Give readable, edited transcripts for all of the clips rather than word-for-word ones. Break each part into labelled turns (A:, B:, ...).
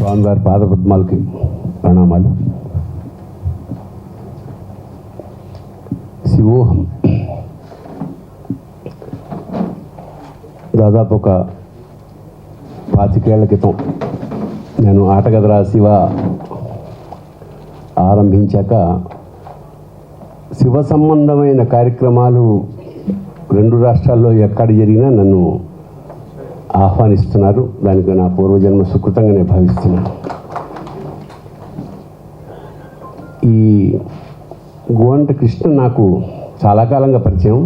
A: స్వామివారి పాదపద్మాలకి ప్రణామాలు. శివోహం దాదాపు ఒక 25 ఏళ్ల క్రితం నేను ఆటగదరా శివ ఆరంభించాక శివ సంబంధమైన కార్యక్రమాలు 2 రాష్ట్రాల్లో ఎక్కడ జరిగినా నన్ను ఆహ్వానిస్తున్నారు. దానికి నా పూర్వజన్మ సుకృతంగా నేను భావిస్తున్నాను. ఈ గోంట కృష్ణ నాకు చాలా కాలంగా పరిచయం.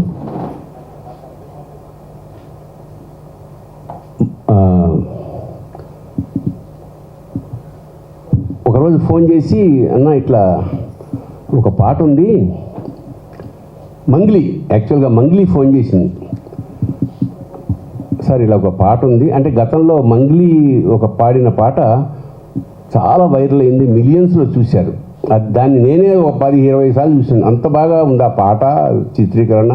A: ఒకరోజు ఫోన్ చేసి, అన్న ఇట్లా ఒక పాట ఉంది, మంగ్లీ, యాక్చువల్గా మంగ్లీ ఫోన్ చేసింది, సార్ ఇలా ఒక పాట ఉంది అంటే, గతంలో మంగ్లీ ఒక పాడిన పాట చాలా వైరల్ అయింది, మిలియన్స్లో చూశారు. దాన్ని నేనే ఒక 10-20 సార్లు చూసాను. అంత బాగా ఉంది ఆ పాట, చిత్రీకరణ,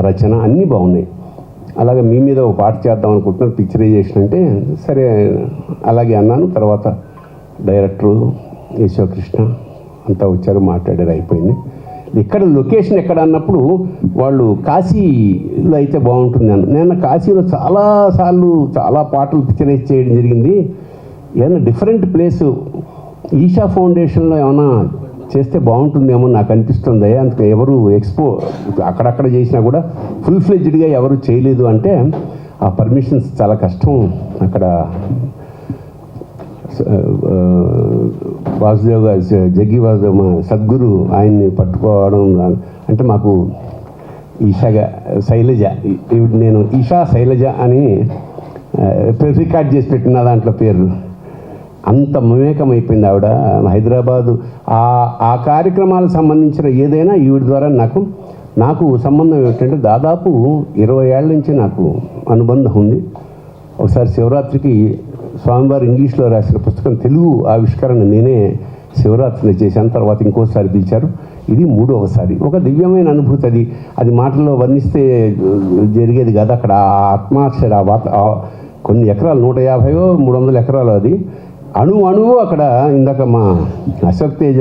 A: రచన అన్నీ బాగున్నాయి. అలాగే మీ మీద ఒక పాట చేద్దాం అనుకుంటున్నాను, పిక్చరైజేషన్ అంటే సరే అలాగే అన్నాను. తర్వాత డైరెక్టరు యశోకృష్ణ అంతా వచ్చారు, మాట్లాడారు, అయిపోయింది. ఇక్కడ లొకేషన్ ఎక్కడ అన్నప్పుడు వాళ్ళు కాశీలో అయితే బాగుంటుంది అన్న. నేను కాశీలో చాలాసార్లు చాలా పాటలు పిక్చరైజ్ చేయడం జరిగింది. ఏదైనా డిఫరెంట్ ప్లేసు ఈషా ఫౌండేషన్లో ఏమైనా చేస్తే బాగుంటుందేమో నాకు అనిపిస్తుంది. అందుకే ఎవరు అక్కడక్కడ చేసినా కూడా ఫుల్ ఫ్లెడ్జ్డ్గా ఎవరు చేయలేదు అంటే ఆ పర్మిషన్స్ చాలా కష్టం. అక్కడ వాసుదేవ్ గారు, జగ్గి వాసుదేవ్ మా సద్గురు, ఆయన్ని పట్టుకోవడం అంటే మాకు శైలజ, నేను ఈషా శైలజ అని రికార్డ్ చేసి పెట్టిన దాంట్లో పేరు. అంత మమేకమైపోయింది ఆవిడ. హైదరాబాదు ఆ కార్యక్రమాలకు సంబంధించిన ఏదైనా ఈవిడ ద్వారా నాకు సంబంధం ఏమిటంటే దాదాపు 20 ఏళ్ళ నుంచి నాకు అనుబంధం ఉంది. ఒకసారి శివరాత్రికి స్వామివారు ఇంగ్లీష్లో రాసిన పుస్తకం తెలుగు ఆవిష్కరణ నేనే శివరాత్రిని చేశాను. తర్వాత ఇంకోసారి పిలిచారు, ఇది 3వసారి. ఒక దివ్యమైన అనుభూతి. అది మాటల్లో వర్ణిస్తే జరిగేది కాదు. అక్కడ ఆ అట్మాస్ఫియర్, కొన్ని ఎకరాలు, 150-300 ఎకరాలు, అది అణువు అక్కడ. ఇందాక మా అశోక్ తేజ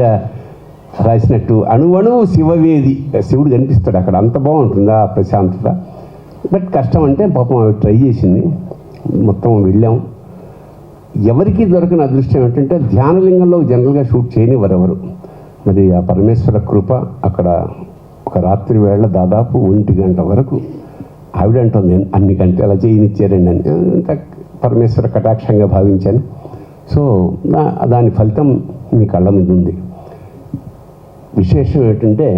A: రాసినట్టు అణువు శివవేది, శివుడు కనిపిస్తాడు అక్కడ. అంత బాగుంటుంది ఆ ప్రశాంతత. బట్ కష్టం అంటే పాపం అవి ట్రై చేసింది, మొత్తం వెళ్ళాం. ఎవరికి దొరకని అదృష్టం ఏంటంటే ధ్యానలింగంలో జనరల్గా షూట్ చేయనివ్వరు ఎవరు. మరి ఆ పరమేశ్వర కృప అక్కడ ఒక రాత్రి వేళ దాదాపు 1 గంట వరకు ఆవిడ అంటుంది అన్ని గంటలు అలా చేయనిచ్చారండి అని. అంత పరమేశ్వర కటాక్షంగా భావించాను. సో దాని ఫలితం మీ కళ్ళ మీద ఉంది. విశేషం ఏంటంటే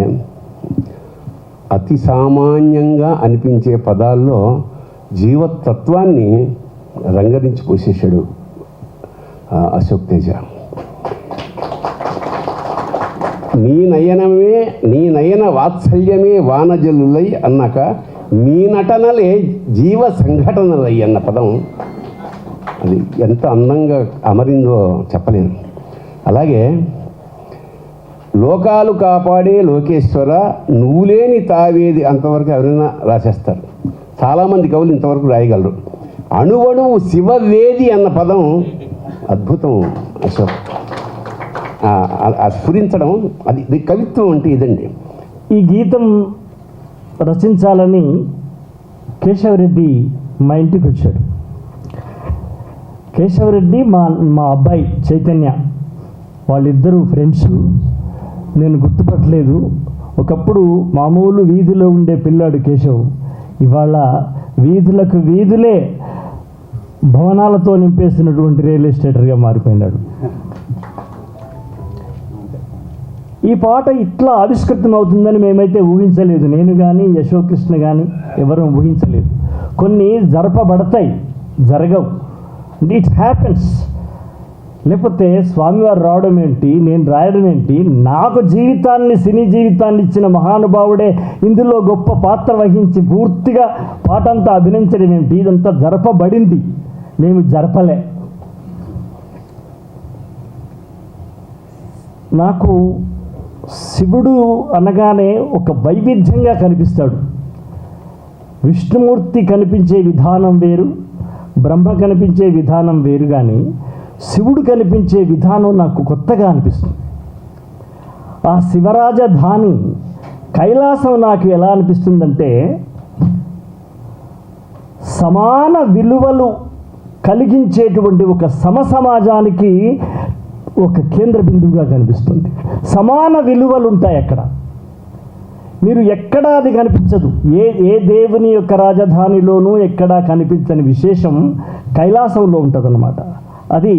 A: అతి సామాన్యంగా అనిపించే పదాల్లో జీవతత్వాన్ని రంగరించి పోసేశాడు అశోక్ తేజ. నీ నయన వాత్సల్యమే వానజలులై అన్నాక నీ నటనలే జీవ సంఘటనలై అన్న పదం అది ఎంత అందంగా అమరిందో చెప్పలేను. అలాగే లోకాలు కాపాడే లోకేశ్వర నువ్వు లేని తావేది, అంతవరకు ఎవరైనా రాసేస్తారు. చాలామంది కవులు ఇంతవరకు రాయగలరు. అణువణువు శివవేది అన్న పదం అద్భుతం అశోక్. స్ఫురించడం, అది కవిత్వం అంటే ఇదండి.
B: ఈ గీతం రచించాలని కేశవరెడ్డి మా ఇంటికి వచ్చాడు. కేశవరెడ్డి మా అబ్బాయి చైతన్య, వాళ్ళిద్దరూ ఫ్రెండ్స్. నేను గుర్తుపట్టలేదు. ఒకప్పుడు మామూలు వీధిలో ఉండే పిల్లాడు కేశవ్, ఇవాళ వీధులకు వీధులే భవనాలతో నింపేస్తున్నటువంటి రియల్ ఎస్టేటర్గా మారిపోయినాడు. ఈ పాట ఇట్లా ఆవిష్కృతం అవుతుందని మేమైతే ఊహించలేదు. నేను కానీ యశోకృష్ణ కానీ ఎవరూ ఊహించలేదు. కొన్ని జరపబడతాయి, జరగవు, ఇట్ హ్యాపెన్స్. లేకపోతే స్వామివారు రావడం ఏంటి, నేను రాయడం ఏంటి? నాకు జీవితాన్ని, సినీ జీవితాన్ని ఇచ్చిన మహానుభావుడే ఇందులో గొప్ప పాత్ర వహించి పూర్తిగా పాటంతా అభినయించడం ఏంటి? ఇదంతా జరపబడింది, మేము జరపలే. నాకు శివుడు అనగానే ఒక వైవిధ్యంగా కనిపిస్తాడు. విష్ణుమూర్తి కనిపించే విధానం వేరు, బ్రహ్మ కనిపించే విధానం వేరు. కానీ శివుడు కనిపించే విధానం నాకు కొత్తగా అనిపిస్తుంది. ఆ శివరాజధాని కైలాసం నాకు ఎలా అనిపిస్తుందంటే, సమాన విలువలు కలిగించేటువంటి ఒక సమసమాజానికి ఒక కేంద్ర బిందువుగా కనిపిస్తుంది. సమాన విలువలు ఉంటాయి అక్కడ. మీరు ఎక్కడా అది కనిపించదు. ఏ దేవుని యొక్క రాజధానిలోనూ ఎక్కడా కనిపించని విశేషం కైలాసంలో ఉంటుందన్నమాట. అది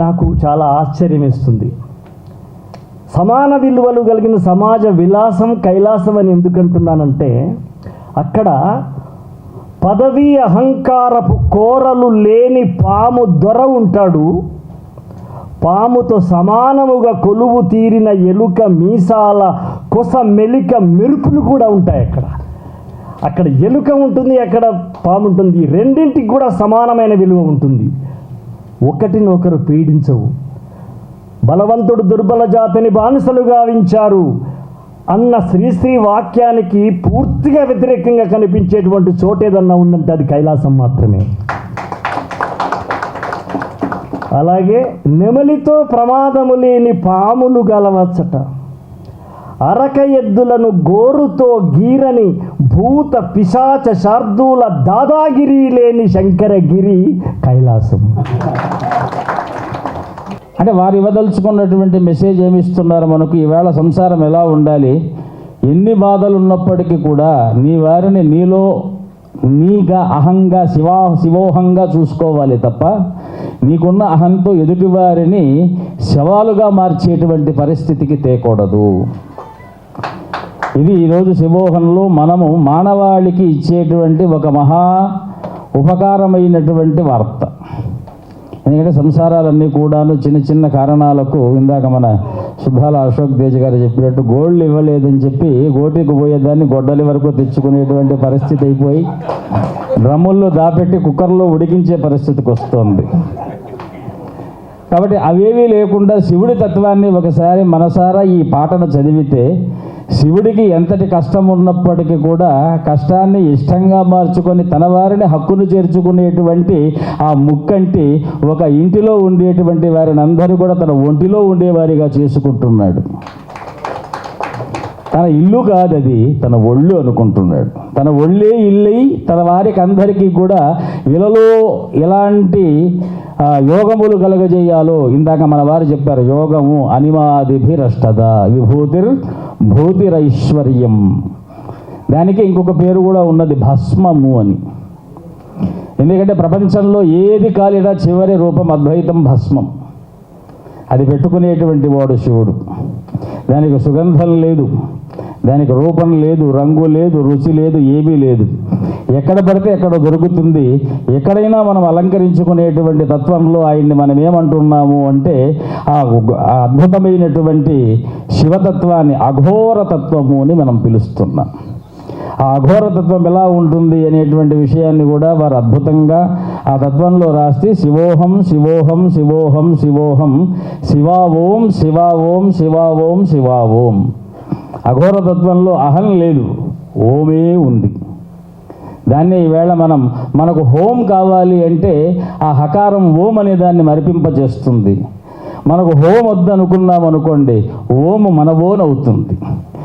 B: నాకు చాలా ఆశ్చర్యం వేస్తుంది. సమాన విలువలు కలిగిన సమాజ విలాసం కైలాసం అని ఎందుకంటున్నానంటే, అక్కడ పదవి అహంకారపు కోరలు లేని పాము దొర ఉంటాడు. పాముతో సమానముగా కొలువు తీరిన ఎలుక మీసాల కొస మెలిక మెరుపులు కూడా ఉంటాయి అక్కడ ఎలుక ఉంటుంది, అక్కడ పాము ఉంటుంది. రెండింటికి కూడా సమానమైన విలువ ఉంటుంది. ఒకటినొకరు పీడించవు. బలవంతుడు దుర్బల జాతిని బానిసలుగా గావించారు అన్న శ్రీశ్రీ వాక్యానికి పూర్తిగా వ్యతిరేకంగా కనిపించేటువంటి చోటేదన్నా ఉందంటే అది కైలాసం మాత్రమే. అలాగే నెమలితో ప్రమాదము లేని పాములు గలవచ్చట. అరక ఎద్దులను గోరుతో గీరని భూత పిశాచ శార్దూల దాదాగిరి లేని శంకరగిరి కైలాసం.
C: అంటే వారు ఇవ్వదలుచుకున్నటువంటి మెసేజ్ ఏమిస్తున్నారు మనకు? ఈవేళ సంసారం ఎలా ఉండాలి, ఎన్ని బాధలు ఉన్నప్పటికీ కూడా నీ వారిని నీగా అహంగా శివోహంగా చూసుకోవాలి తప్ప నీకున్న అహంతో ఎదుటి వారిని శవాలుగా మార్చేటువంటి పరిస్థితికి తేకూడదు. ఇది ఈరోజు శివోహంలో మనము మానవాళికి ఇచ్చేటువంటి ఒక మహా ఉపకారమైనటువంటి వార్త. ఎందుకంటే సంసారాలన్నీ కూడాను చిన్న చిన్న కారణాలకు, ఇందాక మన సుద్దాల అశోక్ తేజ్ గారు చెప్పినట్టు గోల్డ్ ఇవ్వలేదని చెప్పి గోటికి పోయేదాన్ని గొడ్డలి వరకు తెచ్చుకునేటువంటి పరిస్థితి అయిపోయి డ్రమ్ముల్లో దాపెట్టి కుక్కర్లో ఉడికించే పరిస్థితికి వస్తుంది. కాబట్టి అవేవీ లేకుండా శివుడి తత్వాన్ని ఒకసారి మనసారా ఈ పాటను చదివితే శివుడికి ఎంతటి కష్టం ఉన్నప్పటికీ కూడా కష్టాన్ని ఇష్టంగా మార్చుకొని తన వారిని హక్కును చేర్చుకునేటువంటి ఆ ముక్కంటి ఒక ఇంటిలో ఉండేటువంటి వారిని అందరూ కూడా తన ఒంటిలో ఉండేవారిగా చేసుకుంటున్నాడు. తన ఇల్లు కాదది, తన ఒళ్ళు అనుకుంటున్నాడు. తన ఒళ్ళే ఇల్లై తన వారికి అందరికీ కూడా ఇలలో ఎలాంటి యోగములు కలగజేయాలో ఇందాక మన వారు చెప్పారు. యోగము అనిమాదిభిరష్టద భూతిరైశ్వర్యం. దానికి ఇంకొక పేరు కూడా ఉన్నది, భస్మము అని. ఎందుకంటే ప్రపంచంలో ఏది కాలినా చివరి రూపం అద్వైతం భస్మం. అది పెట్టుకునేటువంటి వాడు శివుడు. దానికి సుగంధం లేదు, దానికి రూపం లేదు, రంగు లేదు, రుచి లేదు, ఏమీ లేదు. ఎక్కడ పడితే ఎక్కడ దొరుకుతుంది. ఎక్కడైనా మనం అలంకరించుకునేటువంటి తత్వంలో ఆయన్ని మనం ఏమంటున్నాము అంటే ఆ అద్భుతమైనటువంటి శివతత్వాన్ని అఘోరతత్వము అని మనం పిలుస్తున్నాం. ఆ అఘోరతత్వం ఎలా ఉంటుంది అనేటువంటి విషయాన్ని కూడా వారు అద్భుతంగా ఆ తత్వంలో రాస్తే శివోహం శివోహం శివోహం శివోహం శివా ఓం శివా ఓం శివా ఓం శివా ఓం. అఘోరతత్వంలో అహం లేదు, ఓమే ఉంది. దాన్ని ఈవేళ మనకు హోం కావాలి అంటే ఆ హకారం ఓం అనే దాన్ని మరిపింపజేస్తుంది. మనకు హోం వద్దనుకున్నాం అనుకోండి, ఓం మన ఓన్ అవుతుంది.